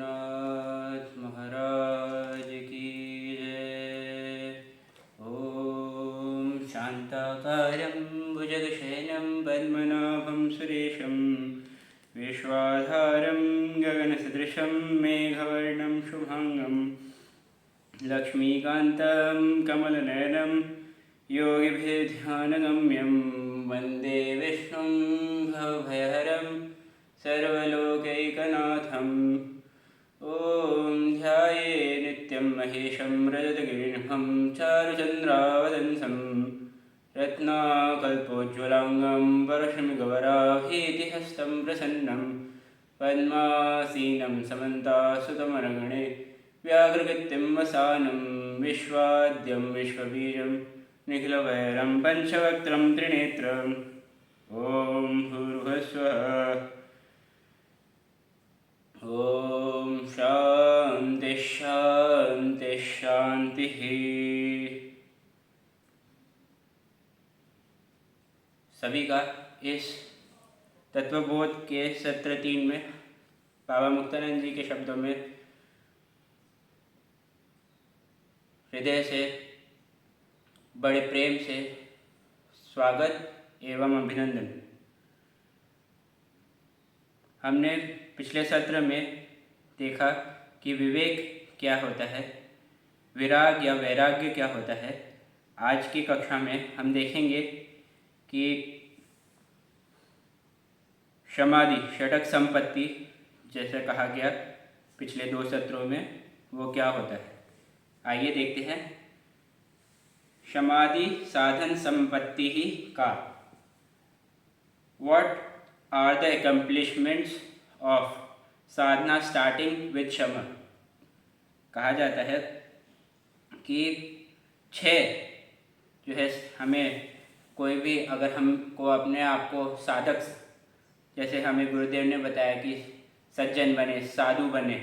रघुनाथ महाराज की जय। ओम शांताकारं भुजगशयनं पद्मनाभं सुरेशं विश्वाधारं गगनसदृशं मेघवर्णं शुभांगं लक्ष्मीकान्तं कमलनयनं योगिभिर्ध्यानगम्यं वन्दे विष्णुं भवभयहरं सर्वलोकैकनाथम्। ॐ ध्याये नित्यं महेशं रजतगिरिनिभं चारुचन्द्रावदंसं रत्नाकल्पोज्ज्वलाङ्गं परशुमिगवराभीतिहस्तं प्रसन्नं पद्मासीनं समन्तासुतमरगणे व्याघ्रकृत्यं वसानं विश्वाद्यं विश्वबीजं निखिलवैरं पंचवक्त्रं त्रिनेत्रम् ॐ भूर्भुवस्सुवः। ॐ शान्ति शान्ति शान्तिः। सभी का इस तत्वबोध के सत्र 3 में बाबा मुक्तानंद जी के शब्दों में हृदय से बड़े प्रेम से स्वागत एवं अभिनंदन। हमने पिछले सत्र में देखा कि विवेक क्या होता है, विराग या वैराग्य क्या होता है। आज की कक्षा में हम देखेंगे कि समाधि षटक संपत्ति जैसे कहा गया पिछले 2 सत्रों में, वो क्या होता है। आइए देखते हैं। समाधि साधन संपत्ति ही का। What are the accomplishments of Sadhana starting with शमा। कहा जाता है कि 6 जो है हमें कोई भी अगर हमको अपने आप को साधक, जैसे हमें गुरुदेव ने बताया कि सज्जन बने, साधु बने,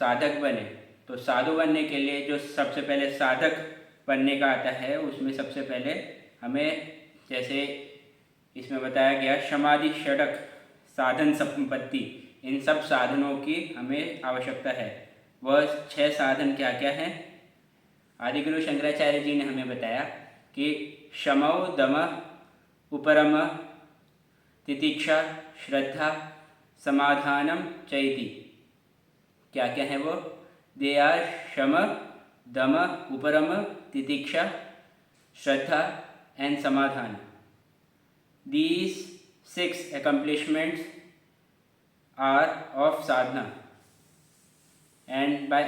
साधक बने, तो साधु बनने के लिए जो सबसे पहले साधक बनने का आता है उसमें सबसे पहले हमें, जैसे इसमें बताया गया, समाधि षटक साधन संपत्ति, इन सब साधनों की हमें आवश्यकता है। वह 6 साधन क्या क्या हैं। आदिगुरु शंकराचार्य जी ने हमें बताया कि शमौ दम उपरम तितिक्षा श्रद्धा समाधानम चैति। क्या क्या है वो। दे आर शम दम उपरम तितिक्षा श्रद्धा and samadhana. These 6 accomplishments are of sadhana, and by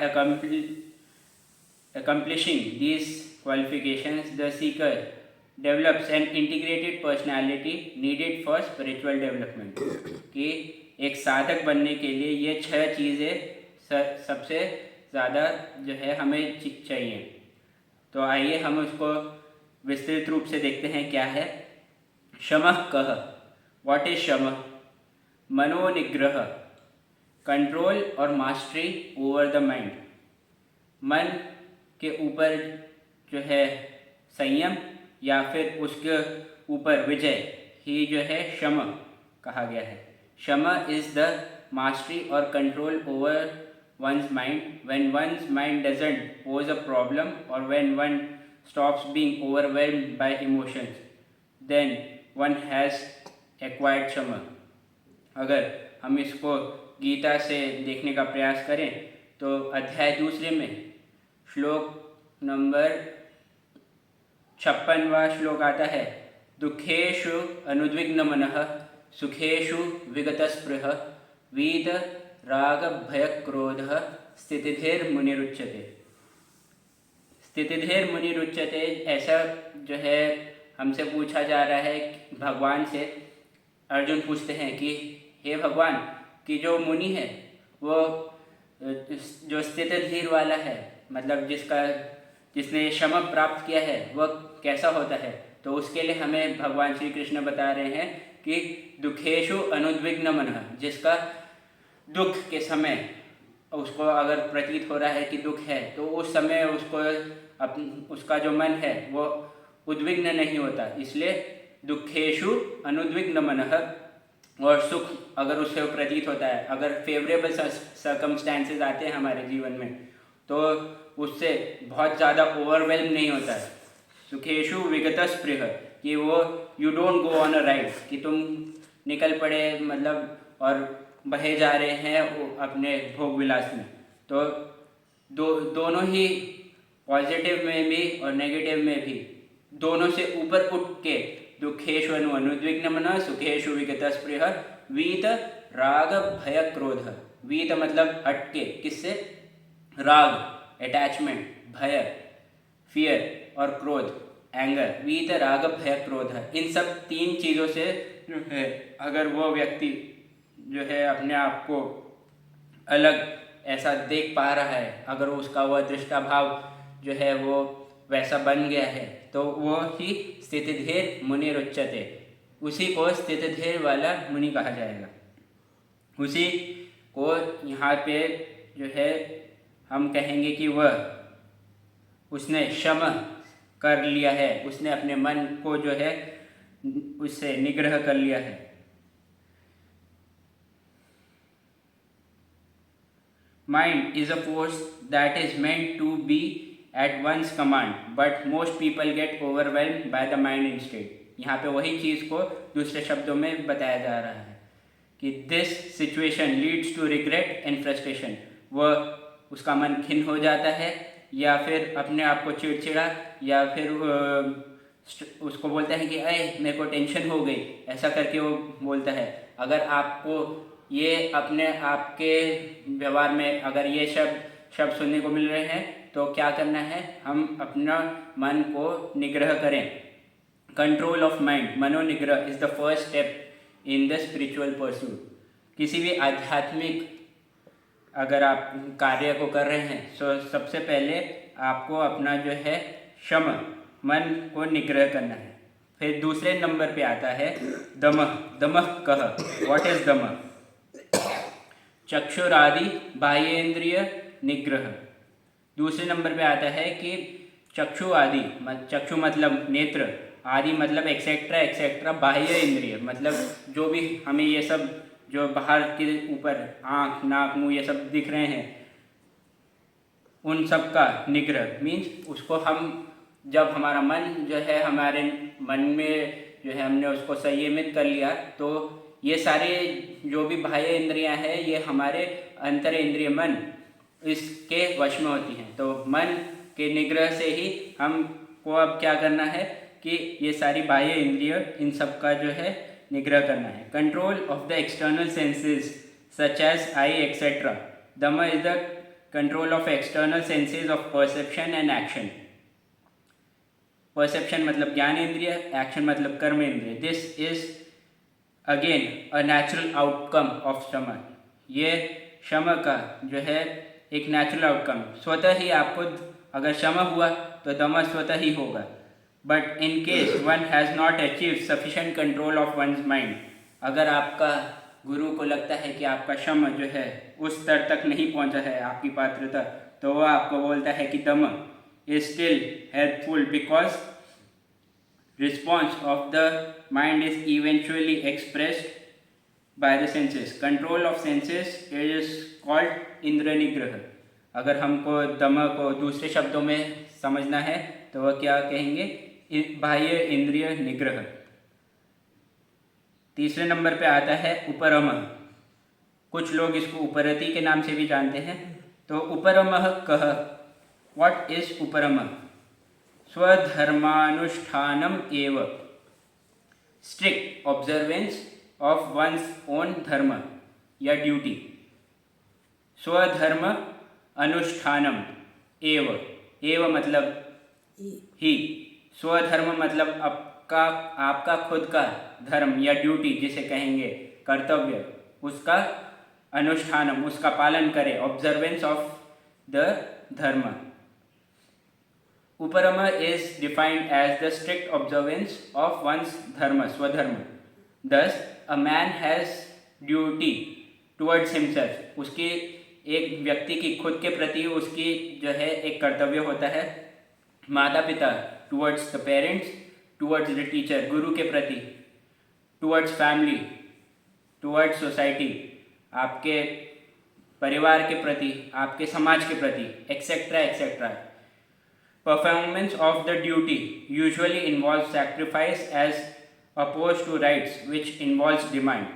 accomplishing these qualifications the seeker develops an integrated personality needed for spiritual development. कि एक साधक बनने के लिए ये 6 चीज़ें सबसे ज़्यादा जो है हमें चाहिए। तो आइए हम उसको विस्तृत रूप से देखते हैं क्या है। शमः कः। व्हाट इज शमः। मनोनिग्रह, कंट्रोल और मास्टरी ओवर द माइंड। मन के ऊपर जो है संयम या फिर उसके ऊपर विजय ही जो है शम कहा गया है। शम इज द मास्टरी और control over one's mind when one's mind doesn't pose a problem or when one stops being overwhelmed by emotions, then one has acquired shama। अगर हम इसको गीता से देखने का प्रयास करें तो अध्याय 2 में श्लोक नंबर 56वां श्लोक आता है। दुखेषु अनुद्विग्न मनः सुखेषु विगतस्पृह वीत राग भय क्रोध स्थितिधीर्मुनिरुच्यते। स्थितिधीर्मुनिरुच्यते, ऐसा जो है हमसे पूछा जा रहा है भगवान से। अर्जुन पूछते हैं कि हे भगवान, कि जो मुनि है वो जो स्थितिधीर वाला है, मतलब जिसने शम प्राप्त किया है, वह कैसा होता है। तो उसके लिए हमें भगवान श्री कृष्ण बता रहे हैं कि दुखेषु अनुद्विग्न मनः, जिसका दुख के समय उसको अगर प्रतीत हो रहा है कि दुख है, तो उस समय उसका जो मन है वो उद्विग्न नहीं होता। इसलिए दुखेषु अनुद्विग्न मनः और सुख अगर उससे प्रतीत होता है, अगर फेवरेबल सर्कमस्टेंसेस आते हैं हमारे जीवन में, तो उससे बहुत ज़्यादा ओवरवेल्म नहीं होता है। सुखेशु विगत स्पृह, कि वो you don't go on a ride, कि तुम निकल पड़े मतलब और बहे जा रहे हैं अपने भोग विलास में। तो दोनों ही पॉजिटिव में भी और नेगेटिव में भी, दोनों से ऊपर उठ के दुखेशु अनुद्विग्न सुखेशु विगत स्पृह वीत राग भय क्रोध। वीत मतलब हटके, किससे? राग अटैचमेंट, भय फियर, और क्रोध एंगर। वीत राग भय क्रोध, इन सब 3 चीज़ों से जो है अगर वो व्यक्ति जो है अपने आप को अलग ऐसा देख पा रहा है, अगर उसका वह दृष्टा भाव जो है वो वैसा बन गया है, तो वो ही स्थितिधीर मुनिरुच्यते, उसी को स्थितिधीर वाला मुनि कहा जाएगा। उसी को यहाँ पे जो है हम कहेंगे कि वह उसने शम कर लिया है, उसने अपने मन को जो है उससे निग्रह कर लिया है। Mind is a force that is meant to be at one's command, but most people get overwhelmed by the mind instead. यहाँ पे वही चीज़ को दूसरे शब्दों में बताया जा रहा है कि this situation leads to regret and frustration. वह उसका मन खिन्न हो जाता है, या फिर अपने आप को चिड़चिड़ा, या फिर उसको बोलता है कि अरे मेरे को टेंशन हो गई, ऐसा करके वो बोलता है। अगर आपको ये अपने आपके व्यवहार में अगर ये शब्द सुनने को मिल रहे हैं, तो क्या करना है? हम अपना मन को निग्रह करें। कंट्रोल ऑफ माइंड, मनोनिग्रह is the first step in the spiritual pursuit. किसी भी आध्यात्मिक अगर आप कार्य को कर रहे हैं, तो सबसे पहले आपको अपना जो है शम, मन को निग्रह करना है। फिर दूसरे नंबर पे आता है दमः। दमः कह, व्हाट इज दमः? चक्षुरादि बाह्येंद्रिय निग्रह। दूसरे नंबर पे आता है कि चक्षु आदि, चक्षु मतलब नेत्र, आदि मतलब एक्सेट्रा एक्सेट्रा, बाह्य इंद्रिय मतलब जो भी हमें ये सब जो बाहर के ऊपर आँख नाक मुँह ये सब दिख रहे हैं, उन सब का निग्रह मीन्स उसको हम जब हमारा मन जो है हमारे मन में जो है हमने उसको संयमित कर लिया, तो ये सारे जो भी बाह्य इंद्रियां हैं ये हमारे अंतर इंद्रिय मन इसके वश में होती हैं। तो मन के निग्रह से ही हमको अब क्या करना है कि ये सारी बाह्य इंद्रिय इन सब का जो है निग्रह करना है। Control of the external senses such as eye etcetera. Dama is the control of external senses of perception and action. Perception मतलब ज्ञान इंद्रिय, एक्शन मतलब कर्म इंद्रिय। This is again a natural outcome of shama. ये शम का जो है एक नेचुरल आउटकम, स्वतः ही आपको अगर शम हुआ तो दम स्वतः ही होगा। But in case one has not achieve sufficient control of once mind, अगर आपका गुरु को लगता है कि आपका शम जो है उस स्तर तक नहीं पहुंचा है आपकी पात्रता, तो वह आपको बोलता है कि दम is still helpful because response of the mind is eventually expressed by the senses. Control of senses is called Indra निग्रह। अगर हमको दम को दूसरे शब्दों में समझना है तो वह क्या कहेंगे? बाह्य इंद्रिय निग्रह। तीसरे नंबर पे आता है उपरम। कुछ लोग इसको उपरति के नाम से भी जानते हैं। तो उपरमः कह, व्हाट इज उपरम? स्वधर्मानुष्ठानम एव, strict observance of one's own धर्म या ड्यूटी। स्वधर्म अनुष्ठानम एव, एव मतलब ही, स्वधर्म मतलब आपका खुद का धर्म या ड्यूटी जिसे कहेंगे कर्तव्य, उसका अनुष्ठानम उसका पालन करें, ऑब्जर्वेंस ऑफ द धर्म। Uparama is defined as the strict observance of one's dharma, swadharma. Thus, a man has duty towards himself. उसकी एक व्यक्ति की खुद के प्रति उसकी जो है एक कर्तव्य होता है। माता पिता, towards the parents, towards the teacher, गुरु के प्रति, towards family, टुवर्ड्स सोसाइटी, आपके परिवार के प्रति, आपके समाज के प्रति, etcetera etcetera. Performance of the duty usually involve sacrifice as opposed to rights which involves demand.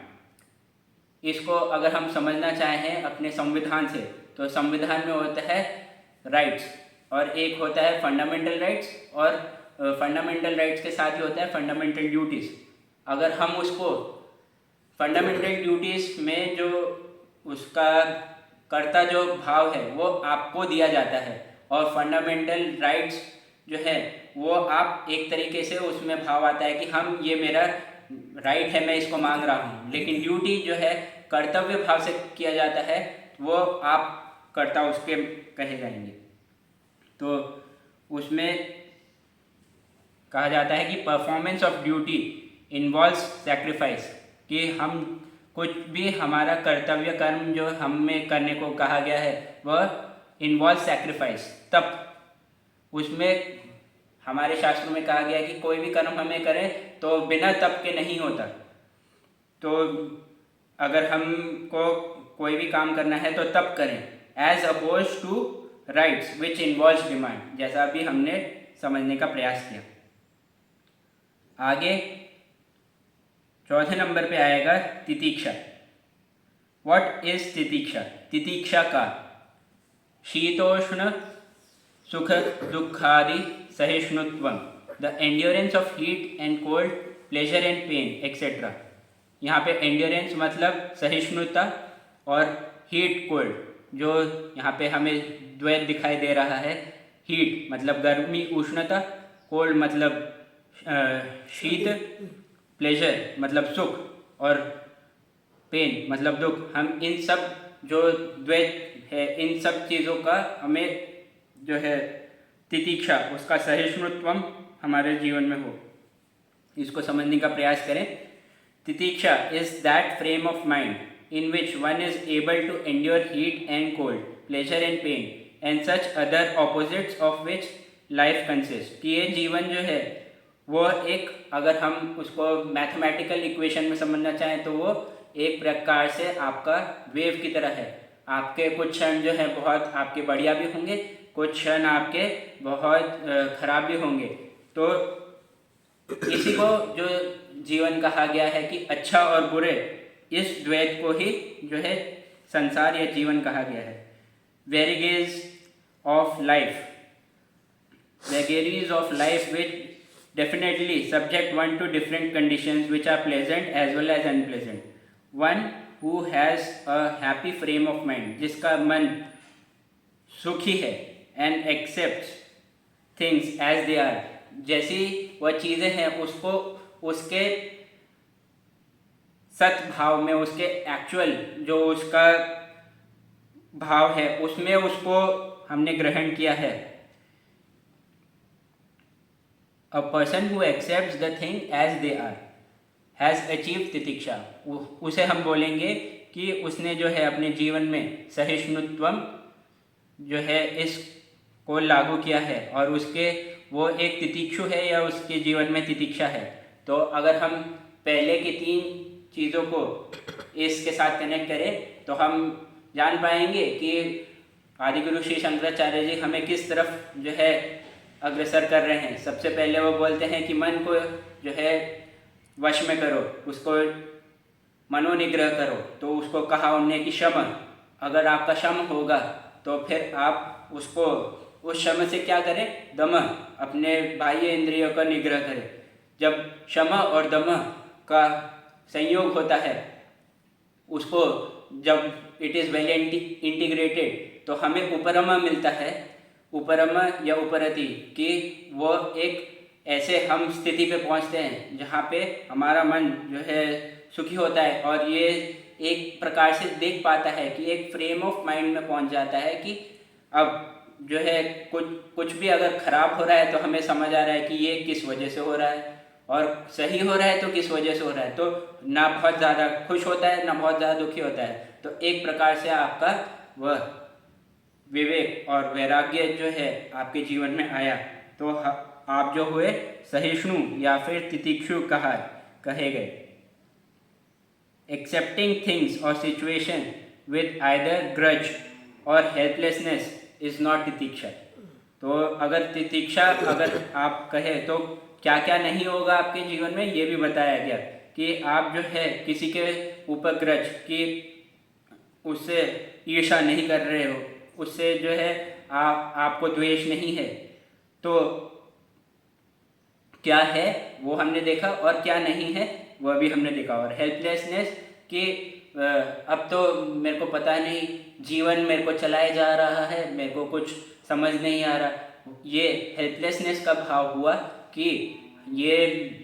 इसको अगर हम समझना चाहें अपने संविधान से, तो संविधान में होता है राइट्स और एक होता है फंडामेंटल राइट्स, और फंडामेंटल राइट्स के साथ ही होता है फंडामेंटल ड्यूटीज़. अगर हम उसको फंडामेंटल ड्यूटीज़ में जो उसका कर्ता जो भाव है वो आपको दिया जाता है, और फंडामेंटल राइट्स जो है वो आप एक तरीके से उसमें भाव आता है कि हम ये मेरा राइट है, मैं इसको मांग रहा हूँ. लेकिन ड्यूटी जो है कर्तव्य भाव से किया जाता है, वो आप कर्ता उसके कहे जाएंगे. तो उसमें कहा जाता है कि performance of duty involves sacrifice, कि हम कुछ भी हमारा कर्तव्य कर्म जो हमें करने को कहा गया है वह इन्वॉल्व सैक्रिफाइस. तब उसमें हमारे शास्त्रों में कहा गया है कि कोई भी कर्म हमें करें तो बिना तप के नहीं होता. तो अगर हमको कोई भी काम करना है तो तप करें, as opposed to rights which involves demand, जैसा अभी हमने समझने का प्रयास किया. आगे चौथे नंबर पे आएगा तितिक्षा. व्हाट इज तितिक्षा? तितिक्षा का शीतोष्ण सुख दुखादि सहिष्णुत्वम, the endurance of heat and cold, pleasure and pain etcetera. यहाँ पे एंड्योरेंस मतलब सहिष्णुता, और हीट कोल्ड जो यहाँ पे हमें द्वैत दिखाई दे रहा है. हीट मतलब गर्मी उष्णता, कोल्ड मतलब शीत, प्लेजर मतलब सुख, और पेन मतलब दुख. हम इन सब जो द्वैत है इन सब चीज़ों का हमें जो है तितिक्षा, उसका सहिष्णुत्वम हमारे जीवन में हो. इसको समझने का प्रयास करें. तितिक्षा is that frame of mind in which one is able to endure heat and cold, pleasure and pain, and such other opposites of which life consists. कि ये जीवन जो है वो एक, अगर हम उसको मैथमेटिकल इक्वेशन में समझना चाहें तो वो एक प्रकार से आपका वेव की तरह है. आपके कुछ क्षण जो है बहुत आपके बढ़िया भी होंगे, कुछ क्षण आपके बहुत खराब भी होंगे. तो इसी को जो जीवन कहा गया है कि अच्छा और बुरे, इस द्वैत को ही जो है संसार या जीवन कहा गया है. वेरीगेज of life, vagaries of life which definitely subject one to different conditions which are pleasant as well as unpleasant. One who has a happy frame of mind, जिसका मन सुखी है, and accepts things as they are, जैसी वह चीज़ें हैं उसको उसके सद्भाव में, उसके एक्चुअल जो उसका भाव है उसमें उसको हमने ग्रहण किया है. A person who accepts the thing as they are has achieved तितिक्षा. उसे हम बोलेंगे कि उसने जो है अपने जीवन में सहिष्णुत्वम जो है इसको लागू किया है, और उसके वो एक तितिक्षु है या उसके जीवन में तितिक्षा है. तो अगर हम पहले की 3 चीज़ों को इसके साथ कनेक्ट करें तो हम जान पाएंगे कि आदिगुरु श्री शंकराचार्य जी हमें किस तरफ जो है अग्रसर कर रहे हैं. सबसे पहले वो बोलते हैं कि मन को जो है वश में करो, उसको मनोनिग्रह करो. तो उसको कहा उन्होंने कि शम, अगर आपका शम होगा तो फिर आप उसको उस शम से क्या करें, दम, अपने बाह्य इंद्रियों का निग्रह करें. जब शम और दम का संयोग होता है, उसको जब इट इज़ वेल इंटीग्रेटेड तो हमें उपरमा मिलता है. उपरमा या उपरति कि वो एक ऐसे हम स्थिति पे पहुंचते हैं जहाँ पे हमारा मन जो है सुखी होता है, और ये एक प्रकार से देख पाता है कि एक फ्रेम ऑफ माइंड में पहुंच जाता है कि अब जो है कुछ भी अगर खराब हो रहा है तो हमें समझ आ रहा है कि ये किस वजह से हो रहा है, और सही हो रहा है तो किस वजह से हो रहा है. तो ना बहुत ज़्यादा खुश होता है ना बहुत ज़्यादा दुखी होता है. तो एक प्रकार से आपका वह विवेक और वैराग्य जो है आपके जीवन में आया, तो आप जो हुए सहिष्णु या फिर तितिक्षु कहे गए. एक्सेप्टिंग थिंग्स और सिचुएशन विद आइदर ग्रज और हेल्पलेसनेस इज नॉट तितिक्षा। तो अगर तितिक्षा अगर आप कहें तो क्या क्या नहीं होगा आपके जीवन में, ये भी बताया गया कि आप जो है किसी के ऊपर ग्रज कि उससे ईर्ष्या नहीं कर रहे हो, उससे जो है आपको द्वेष नहीं है। तो क्या है वो हमने देखा और क्या नहीं है वह भी हमने देखा। और हेल्पलेसनेस कि अब तो मेरे को पता नहीं, जीवन मेरे को चलाया जा रहा है, मेरे को कुछ समझ नहीं आ रहा। ये हेल्पलेसनेस का भाव हुआ कि ये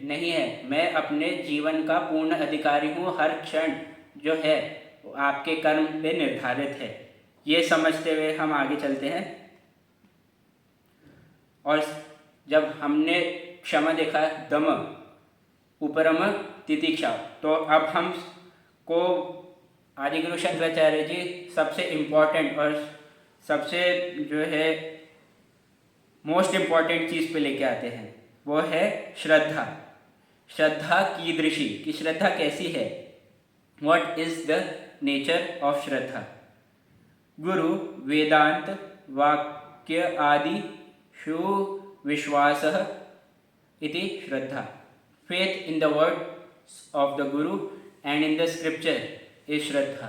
नहीं है, मैं अपने जीवन का पूर्ण अधिकारी हूँ, हर क्षण जो है आपके कर्म पे निर्धारित है। ये समझते हुए हम आगे चलते हैं। और जब हमने क्षमा देखा, दम, उपरम, तितिक्षा, तो अब हम को आदिगुरु शंकराचार्य जी सबसे इम्पोर्टेंट और सबसे जो है मोस्ट इम्पॉर्टेंट चीज़ पे लेके आते हैं, वो है श्रद्धा। श्रद्धा कीदृशी, कि श्रद्धा कैसी है, what is the nature of श्रद्धा। गुरु वेदांत वाक्य आदि शु विश्वासः इति श्रद्धा। Faith in the words of the guru and in the scripture is श्रद्धा।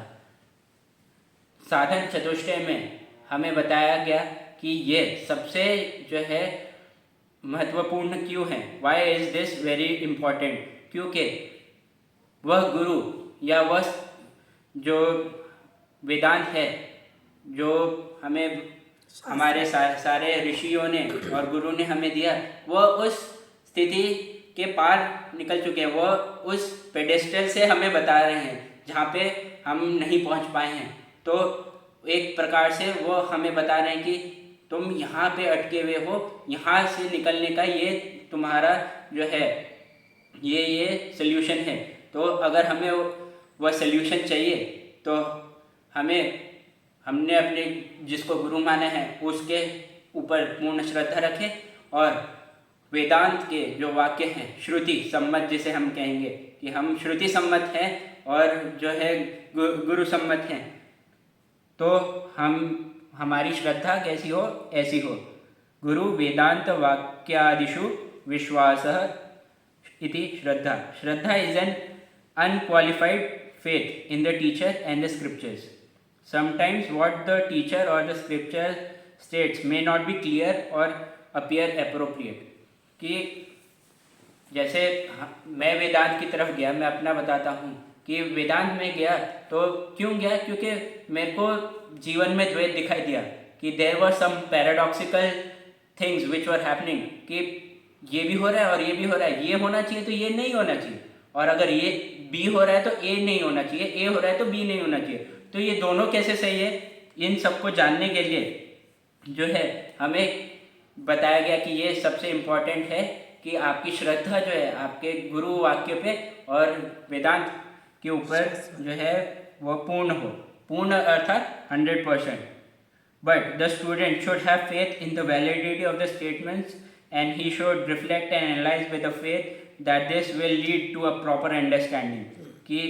साधन चतुष्टय में हमें बताया गया कि ये सबसे जो है महत्वपूर्ण क्यों है, why is this very important, क्योंकि वह गुरु या वह जो वेदांत है जो हमें हमारे सारे ऋषियों ने और गुरु ने हमें दिया, वह उस स्थिति के पार निकल चुके हैं, वह उस पेडेस्टल से हमें बता रहे हैं जहाँ पे हम नहीं पहुँच पाए हैं। तो एक प्रकार से वो हमें बता रहे हैं कि तुम यहाँ पे अटके हुए हो, यहाँ से निकलने का ये तुम्हारा जो है ये सल्यूशन है। तो अगर हमें वह सल्यूशन चाहिए तो हमने अपने जिसको गुरु माना है उसके ऊपर पूर्ण श्रद्धा रखें और वेदांत के जो वाक्य हैं, श्रुति सम्मत जिसे हम कहेंगे कि हम श्रुति सम्मत हैं और जो है गुरु सम्मत हैं, तो हमारी श्रद्धा कैसी हो, ऐसी हो। गुरु वेदांत वाक्यादिषु विश्वासः इति श्रद्धा। श्रद्धा is an unqualified faith in the teacher and the scriptures. Sometimes what the teacher or the scripture states may not be clear or appear appropriate. कि जैसे मैं वेदांत की तरफ गया, मैं अपना बताता हूँ कि वेदांत में गया तो क्यों गया, क्योंकि मेरे को जीवन में द्वैत दिखाई दिया कि there were some paradoxical things which were happening, कि ये भी हो रहा है और ये भी हो रहा है, ये होना चाहिए तो ये नहीं होना चाहिए, और अगर ये बी हो रहा है तो ए नहीं होना चाहिए, ए हो रहा है तो बी नहीं होना चाहिए, तो ये दोनों कैसे सही है। इन सबको जानने के लिए जो है हमें बताया गया कि ये सबसे इम्पोर्टेंट है कि आपकी श्रद्धा जो है आपके गुरु वाक्य पे और वेदांत के ऊपर जो है वो पूर्ण हो, पूर्ण अर्थात 100%। But the student should have faith in the validity of the statements and he should reflect and analyse with the faith that this will lead to a proper understanding। कि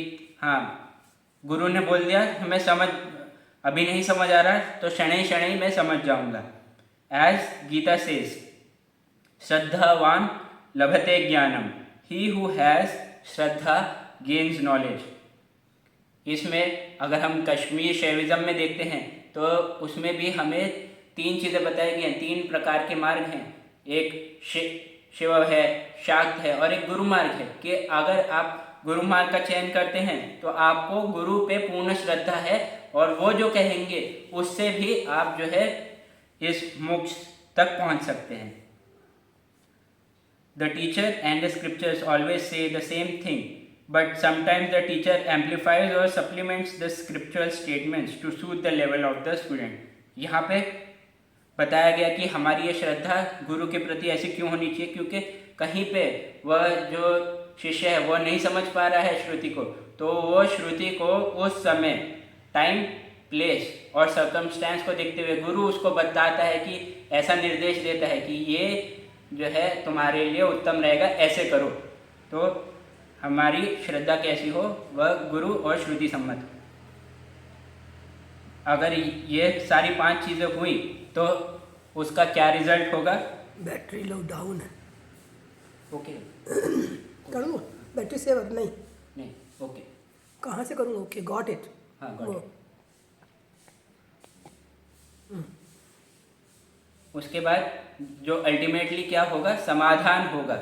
हाँ, गुरु ने बोल दिया हमें समझ अभी नहीं समझ आ रहा तो शनै शनै मैं समझ जाऊंगा। एज गीता सेज श्रद्धावान लभते ज्ञानम, he who has Shraddha gains knowledge. इसमें अगर हम कश्मीर शैविज्म में देखते हैं तो उसमें भी हमें 3 चीज़ें बताई गई हैं, 3 प्रकार के मार्ग हैं, एक शिव है, शाक्त है और एक गुरु मार्ग है। कि अगर आप गुरु मार्ग का चयन करते हैं तो आपको गुरु पे पूर्ण श्रद्धा है और वो जो कहेंगे उससे भी आप जो है इस मोक्ष तक पहुंच सकते हैं। The teacher and the scriptures always say the same thing, but sometimes the teacher amplifies or supplements the scriptural statements to suit the level of the student. यहाँ पे बताया गया कि हमारी ये श्रद्धा गुरु के प्रति ऐसी क्यों होनी चाहिए, क्योंकि कहीं पे वह जो शिष्य है वह नहीं समझ पा रहा है श्रुति को, तो वो श्रुति को उस समय टाइम, प्लेस और सर्कमस्टेंस को देखते हुए गुरु उसको बताता है कि ऐसा निर्देश देता है कि ये जो है तुम्हारे लिए उत्तम रहेगा, ऐसे करो। तो हमारी श्रद्धा कैसी हो, वह गुरु और श्रुति सम्मत। अगर ये सारी 5 चीज़ें हुई तो उसका क्या रिजल्ट होगा? बैटरी लो डाउन है। ओके करूँ बैटरी सेवर? नहीं, ओके, कहाँ से करूँ? Okay, got it. हाँ got it। उसके बाद जो अल्टीमेटली क्या होगा? समाधान होगा।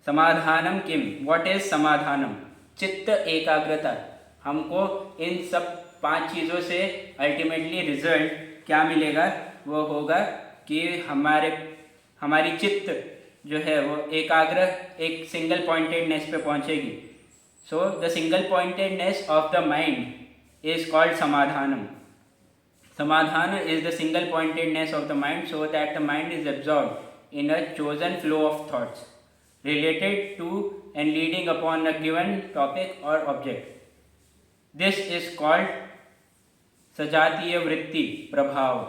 समाधानम किम, व्हाट इज समाधानम? चित्त एकाग्रता। हमको इन सब 5 चीज़ों से अल्टीमेटली रिजल्ट क्या मिलेगा? वो होगा कि हमारी चित्त जो है वो एकाग्र, एक सिंगल पॉइंटेडनेस पे पहुंचेगी। So the single pointedness of the mind is called समाधानम। Samadhana is the single pointedness of the mind, so that the mind is absorbed in a chosen flow of thoughts related to and leading upon a given topic or object. This is called सजातीय वृत्ति प्रभाव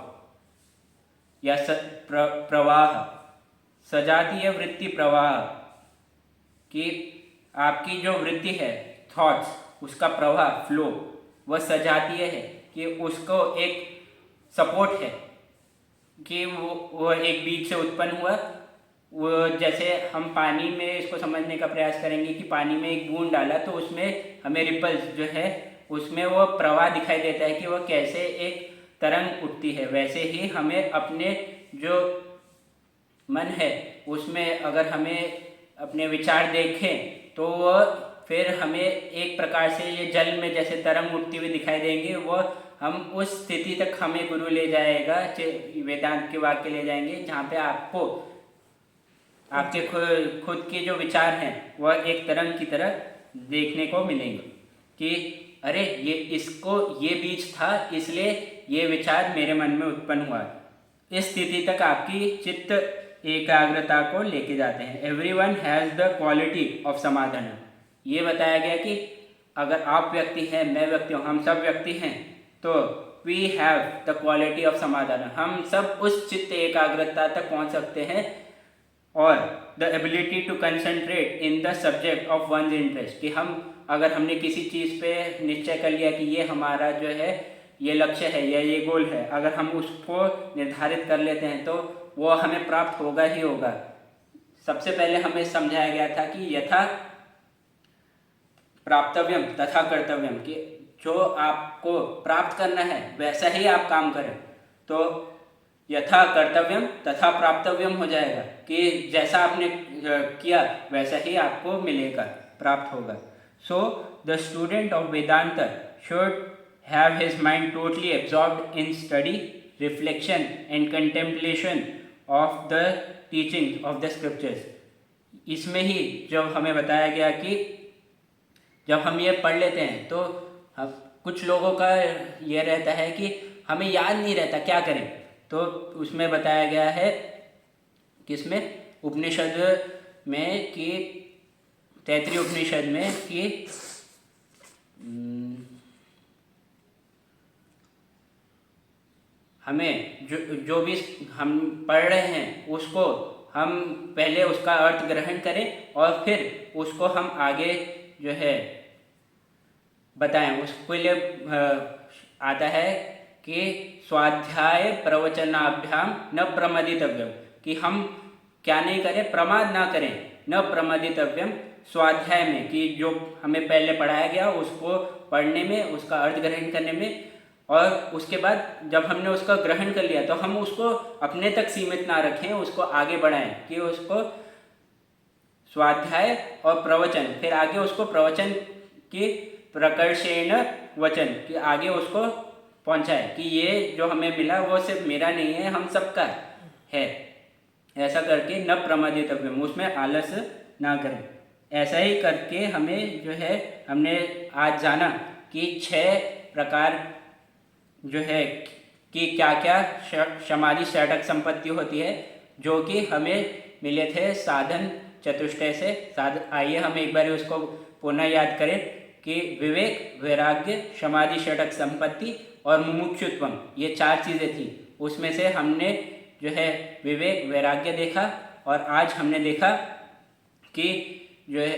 या प्रवाह। सजातीय वृत्ति प्रवाह कि आपकी जो वृत्ति है, थॉट्स, उसका प्रवाह, फ्लो, वह सजातीय है कि उसको एक सपोर्ट है कि वो एक बीज से उत्पन्न हुआ। वो जैसे हम पानी में इसको समझने का प्रयास करेंगे कि पानी में एक बूंद डाला तो उसमें हमें रिपल्स जो है उसमें वो प्रवाह दिखाई देता है कि वो कैसे एक तरंग उठती है। वैसे ही हमें अपने जो मन है उसमें अगर हमें अपने विचार देखें तो वो फिर हमें एक प्रकार से ये जल में जैसे तरंग उठती हुई दिखाई देंगे। वो हम उस स्थिति तक हमें गुरु ले जाएगा, वेदांत के वाक्य ले जाएंगे, जहाँ पे आपको आपके खुद के जो विचार हैं वह एक तरंग की तरह देखने को मिलेंगे कि अरे ये बीज था, इसलिए ये विचार मेरे मन में उत्पन्न हुआ। इस स्थिति तक आपकी चित्त एकाग्रता को लेके जाते हैं। Everyone has the quality of समाधान। ये बताया गया कि अगर आप व्यक्ति हैं, मैं व्यक्ति हूँ, हम सब व्यक्ति हैं, तो we have the quality of samadhana. हम सब उस चित्त एकाग्रता तक पहुँच सकते हैं और the ability to concentrate in the subject of one's interest कि हम अगर हमने किसी चीज़ पे निश्चय कर लिया कि ये हमारा जो है ये लक्ष्य है या ये गोल है, अगर हम उसको निर्धारित कर लेते हैं तो वो हमें प्राप्त होगा ही होगा। सबसे पहले हमें समझाया गया था कि यथा प्राप्तव्यम तथा कर्तव्यम कि जो आपको प्राप्त करना है वैसा ही आप काम करें, तो यथा कर्तव्यम तथा प्राप्तव्यम हो जाएगा कि जैसा आपने किया वैसा ही आपको मिलेगा, प्राप्त होगा। So the student of Vedanta should have his mind totally absorbed in study, reflection and contemplation of the teachings of the scriptures। इसमें ही जब हमें बताया गया कि जब हम ये पढ़ लेते हैं तो कुछ लोगों का ये रहता है कि हमें याद नहीं रहता, क्या करें? तो उसमें बताया गया है किसमें, उपनिषद में कि तैत्तिरीय उपनिषद में कि हमें जो भी हम पढ़ रहे हैं उसको हम पहले उसका अर्थ ग्रहण करें और फिर उसको हम आगे जो है बताएं। उसके लिए आता है कि स्वाध्याय प्रवचनाभ्याम न प्रमदितव्यम कि हम क्या नहीं करें, प्रमाद ना करें, न प्रमदितव्यम स्वाध्याय में कि जो हमें पहले पढ़ाया गया उसको पढ़ने में, उसका अर्थ ग्रहण करने में, और उसके बाद जब हमने उसका ग्रहण कर लिया तो हम उसको अपने तक सीमित ना रखें, उसको आगे बढ़ाएं कि उसको स्वाध्याय और प्रवचन, फिर आगे उसको प्रवचन की प्रकर्षेण वचन कि आगे उसको पहुंचाए कि ये जो हमें मिला वो सिर्फ मेरा नहीं है, हम सबका है। ऐसा करके न प्रमादितव्यम, उसमें आलस ना करें। ऐसा ही करके हमें जो है हमने आज जाना कि 6 प्रकार जो है कि क्या क्या समाधि षटक संपत्ति होती है जो कि हमें मिले थे साधन चतुष्टय से। आइए हम एक बार उसको पुनः याद करें कि विवेक, वैराग्य, समाधि षटक संपत्ति और मुमुक्षुत्वम, ये 4 चीज़ें थी। उसमें से हमने जो है विवेक, वैराग्य देखा और आज हमने देखा कि जो है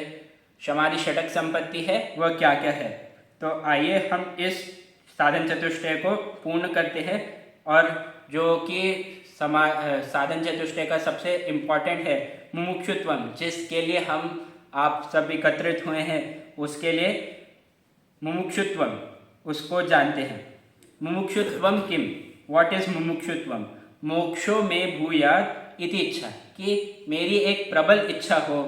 समाधि षटक संपत्ति है वह क्या क्या है। तो आइए हम इस साधन चतुष्टय को पूर्ण करते हैं, और जो कि साधन चतुष्टय का सबसे इम्पॉर्टेंट है मुमुक्षुत्वम, जिसके लिए हम आप सब एकत्रित हुए हैं, उसके लिए मुमुक्षुत्वम उसको जानते हैं। मुमुक्षुत्वम किम, व्हाट इज मुमुक्षुत्वम? मोक्षो में भूयात इति इच्छा, कि मेरी एक प्रबल इच्छा हो।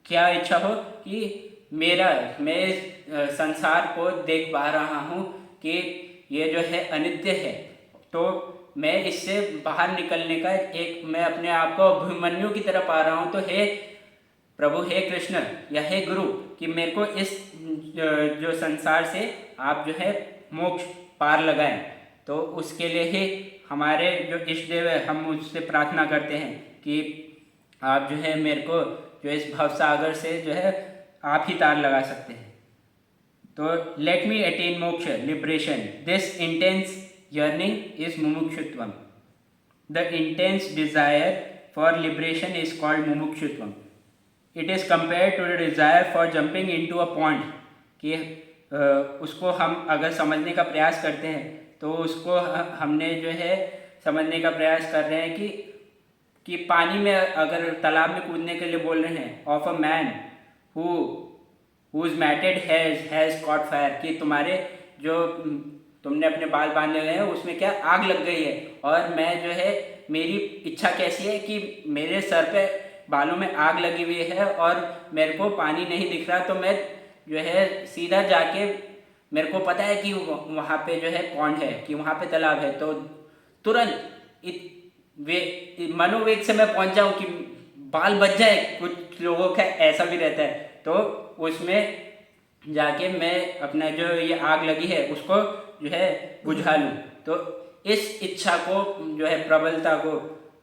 क्या इच्छा हो? कि मैं संसार को देख पा रहा हूँ कि ये जो है अनित्य है, तो मैं इससे बाहर निकलने का मैं अपने आप को अभिमन्यु की तरह पा रहा हूँ। तो हे प्रभु, हे कृष्ण या हे गुरु, कि मेरे को इस जो संसार से आप जो है मोक्ष पार लगाएं। तो उसके लिए ही हमारे जो इष्ट देव है, हम उससे प्रार्थना करते हैं कि आप जो है मेरे को जो इस भव सागर से जो है आप ही तार लगा सकते हैं। तो लेट मी अटेन मोक्ष, liberation, this intense yearning is mumukshutvam. The intense desire for liberation is called mumukshutvam. It is compared to the desire for jumping into a pond. कि उसको हम अगर समझने का प्रयास करते हैं तो उसको हमने जो है समझने का प्रयास कर रहे हैं कि पानी में अगर तालाब में कूदने के लिए बोल रहे हैं, of a man whose matted hairs has caught fire, कि तुम्हारे जो तुमने अपने बाल बांधे हुए हैं उसमें क्या आग लग गई है, और मैं जो है मेरी इच्छा कैसी है कि मेरे सर पे बालों में आग लगी हुई है और मेरे को पानी नहीं दिख रहा, तो मैं जो है सीधा जाके, मेरे को पता है कि वहाँ पे जो है पॉन्ड है, कि वहाँ पे तालाब है, तो तुरंत मनोवेग से मैं पहुँच जाऊँ कि बाल बच जाए। कुछ लोगों का ऐसा भी रहता है, तो उसमें जाके मैं अपना जो ये आग लगी है उसको जो है बुझा लूँ। तो इस इच्छा को जो है प्रबलता को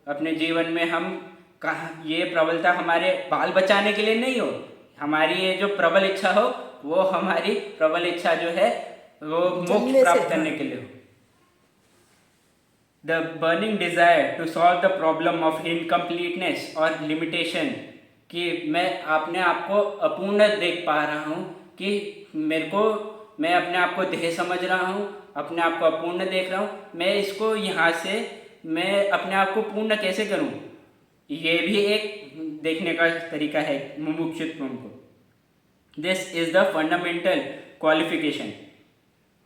अपने जीवन में हम ये प्रबलता हमारे बाल बचाने के लिए नहीं हो, हमारी ये जो प्रबल इच्छा हो वो हमारी प्रबल इच्छा जो है वो मोक्ष प्राप्त करने के लिए हो। The burning desire to solve the problem of incompleteness और लिमिटेशन, कि मैं अपने आप को अपूर्ण देख पा रहा हूँ, कि मैं अपने आप को देह समझ रहा हूँ, अपने आप को अपूर्ण देख रहा हूँ, मैं इसको यहाँ से मैं अपने आप को पूर्ण कैसे करूँ, ये भी एक देखने का तरीका है मुमुक्षुत्व को। This is the fundamental qualification,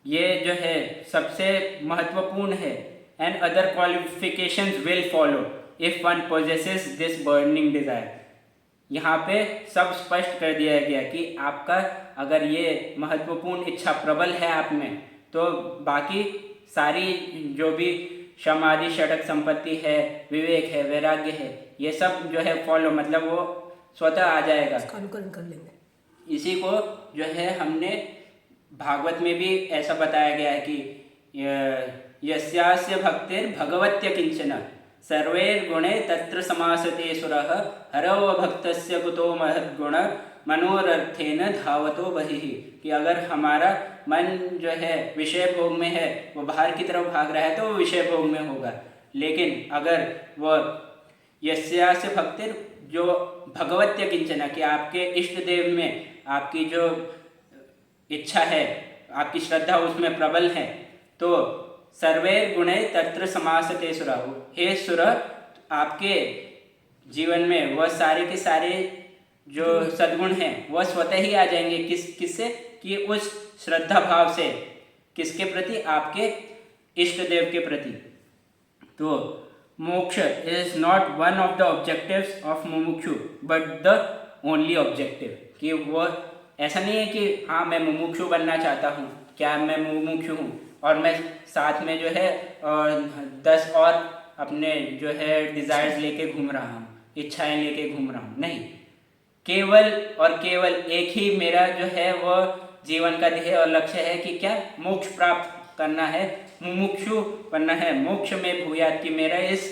ये जो है सबसे महत्वपूर्ण है। And other qualifications will follow if one possesses this burning desire. यहाँ पे सब स्पष्ट कर दिया गया कि आपका अगर ये महत्वपूर्ण इच्छा प्रबल है आप में, तो बाकी सारी जो भी समाधि षटक संपत्ति है, विवेक है, वैराग्य है, ये सब जो है फॉलो, मतलब वो स्वतः आ जाएगा, अनुकरण कर लेंगे। इसी को जो है हमने भागवत में भी ऐसा बताया गया है कि यस्यास्य भक्तिर् भगवत्य किंचन सर्वैर्गुणे तत्र समासते सुरः हरौ भक्तस्य कुतो महद्गुण मनोरर्थेन धावतो बहिः, कि अगर हमारा मन जो है विषय भोग में है, वो बाहर की तरफ भाग रहा है, तो वो विषय भोग में होगा। लेकिन अगर वह यस्यास्य भक्तिर्, जो भगवत्य किंचन, कि आपके इष्ट देव में आपकी जो इच्छा है, आपकी श्रद्धा उसमें प्रबल है, तो सर्वैर गुणे तत्र समासते सुरा, हे सुर आपके जीवन में वह सारे के सारे जो सद्गुण हैं वह स्वतः ही आ जाएंगे। किससे? कि उस श्रद्धा भाव से, किसके प्रति? आपके इष्ट देव के प्रति। तो मोक्ष is not one of the objectives of मुमुक्षु बट द ओनली ऑब्जेक्टिव, कि वो ऐसा नहीं है कि हाँ मैं मुमुक्षु बनना चाहता हूँ, क्या मैं मुमुक्षु हूँ और मैं साथ में जो है 10 और अपने जो है डिज़ायर्स लेके घूम रहा हूँ, इच्छाएं लेके घूम रहा हूँ। नहीं, केवल और केवल एक ही मेरा जो है वो जीवन का ध्येय और लक्ष्य है कि क्या? मोक्ष प्राप्त करना है, मुमुक्षु बनना है, मोक्ष में भूयात, कि मेरा इस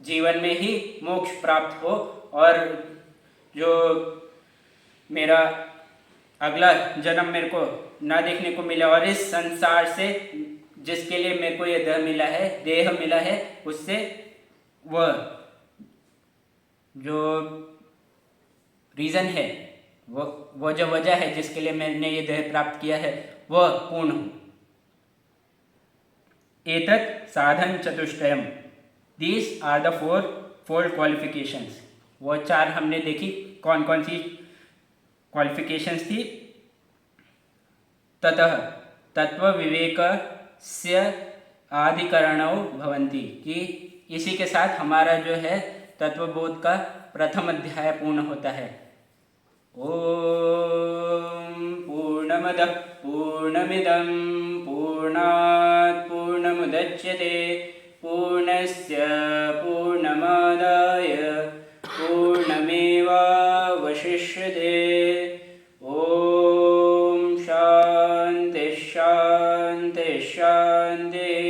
जीवन में ही मोक्ष प्राप्त हो और जो मेरा अगला जन्म मेरे को ना देखने को मिला, और इस संसार से जिसके लिए मेरे को ये देह मिला है, उससे वह जो रीज़न है वो जो वजह है जिसके लिए मैंने ये देह प्राप्त किया है वह पूर्ण हो। एतत् साधन चतुष्टयम, these are the four qualifications. वो चार हमने देखी, कौन कौन सी क्वालिफिकेशंस थी। ततः तत्व विवेकस्य आधिकरणौ भवन्ति, कि इसी के साथ हमारा जो है तत्वबोध का प्रथम अध्याय पूर्ण होता है। ओम पूर्णमदः पूर्णमिदं पूर्णात् पूर्णमुदच्यते पूर्णस्य पूर्णमादाय पूर्णमेवावशिष्यते। ओम शांति शांति शांति।